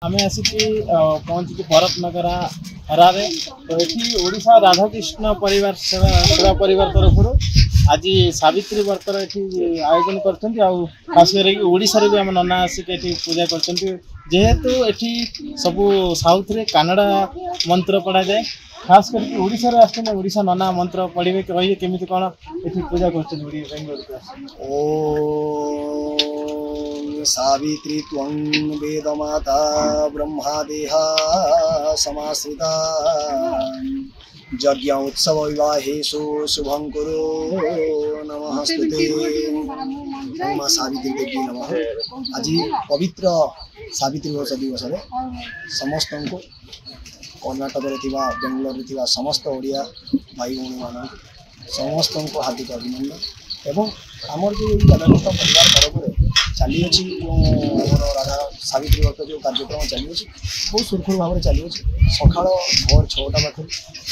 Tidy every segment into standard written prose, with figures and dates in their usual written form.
आमे आसिकी पहुंची भरत नगर हरारे तो ये ओडिशा राधाकृष्ण परिवार सेवा परिवार तरफ आज सावित्री व्रतर ये आयोजन कर ओडिशा भी आम नना आसिक पूजा कर जेहेतु ये सब साउथ रे कन्नड़ा मंत्र पढ़ा जाए खास करके ओडिशा रे आसते ओडिशा नना मंत्र पढ़े कहे केमी कौन ये पूजा कर सावित्री त्वं वेदमाता ब्रह्मादेहा समाश्रिता यज्ञ उत्सव विवाहेषु शुभं कुरु नमस्ते मां सावित्री देवी नमः। आज पवित्र सावित्री वर्ष दिवस समस्त को कर्णाटक बेंगलोर समस्त ओडिया भाई भौणी मान समस्त को हार्दिक अभिनंदन एवं आमर जो राधाकृष्ण परिवार तरफ चली अच्छी राधा सावित्री व्रत जो कार्यक्रम चली बहुत सुरखुर भाव में चली सका भोर 6टा पाखे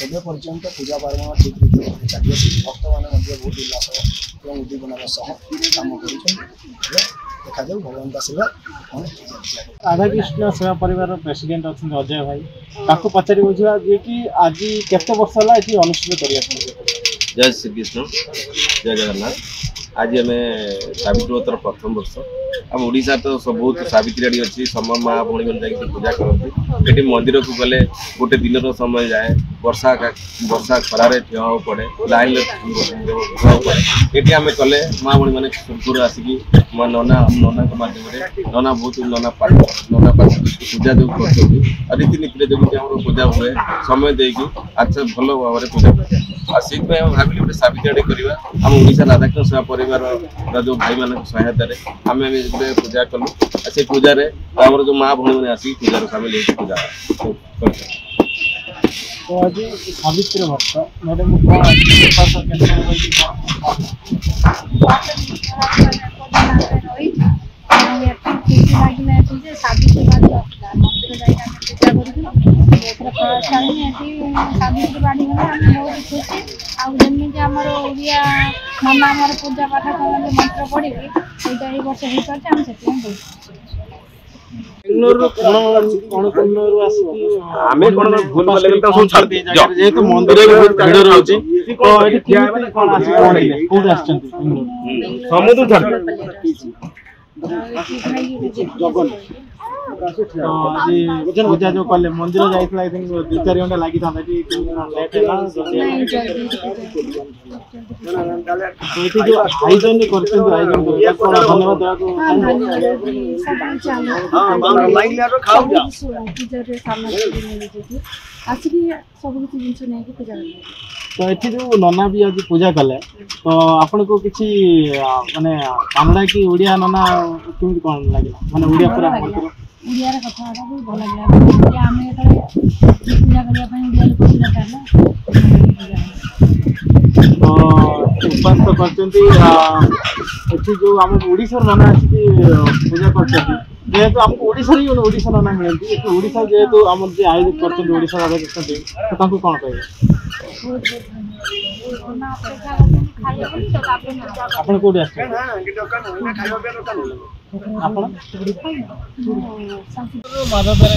एवं पर्यंत पूजा पार्वण ठीक रीति चली भक्त मैंने बहुत उल्लास और उद्दीपनार सह कम कर देखा जाऊ भगवान का आशीर्वाद। राधाकृष्ण सेवा परिवार प्रेसिडेंट अच्छा अजय भाई पचारि बुझा जे कि आज केते वर्ष है अनुष्ठित कर जय श्री कृष्ण जय जगन्नाथ। आज आम सावित्री व्रतर प्रथम वर्ष आम ओडिशा तो सब बहुत सावित्री अच्छी सम माँ भौणी मैंने पूजा करती मंदिर को गले गोटे दिन समय जाए वर्षा वर्षा खरारे ठिया पड़े लाइन पड़े ये आम कले माँ भौणी मैंने सुरपुर आसिक माँ नना नना मध्यम नना बहुत नना पाठ पूजा जो कर रीतिनीति जो पूजा हुए समय देकी अच्छा भल भाव में पूजा से भाविली गोटे सावित्री करवा आम ओडिशा राधाकृष्ण सेवा परिवार जो भाई मान सहायतार आम पूजा कलु से पूजा जो माँ भौणी मैंने आसिक पूजा सामिल पूजा तो आज सावित्री भक्त मैडम सावित्री बाड़ी बहुत खुशी आमि ओडिया मामा पूजा पाठ कर मंत्र पढ़ी ये वर्ष हो पारे पूजा जो कले मंदिर जाइए 2-4 घंटा लगी था आयोजन तो ये जो नना भी आज पूजा कले तो आपन को किसी माने कन्नड़ा की ओडिया नना केमि कोन लागला माने ओडिया पूरा ओडिया रे कथा भी भल लागला आमे पूजा करिया पई ओडिया लोक पूजा करला तो उपास तो करचंती एठी जो हम ओडिसा नना आसी पूजा करचंती जेहेतु हमको ओडिसा नना मिलती ओडिसा जेहेतु हम जे आयोजित करचंती ओडिसा राधाकृष्ण तो तांको कोन कहबे आपण कोडी आछे आपण माधव बेरा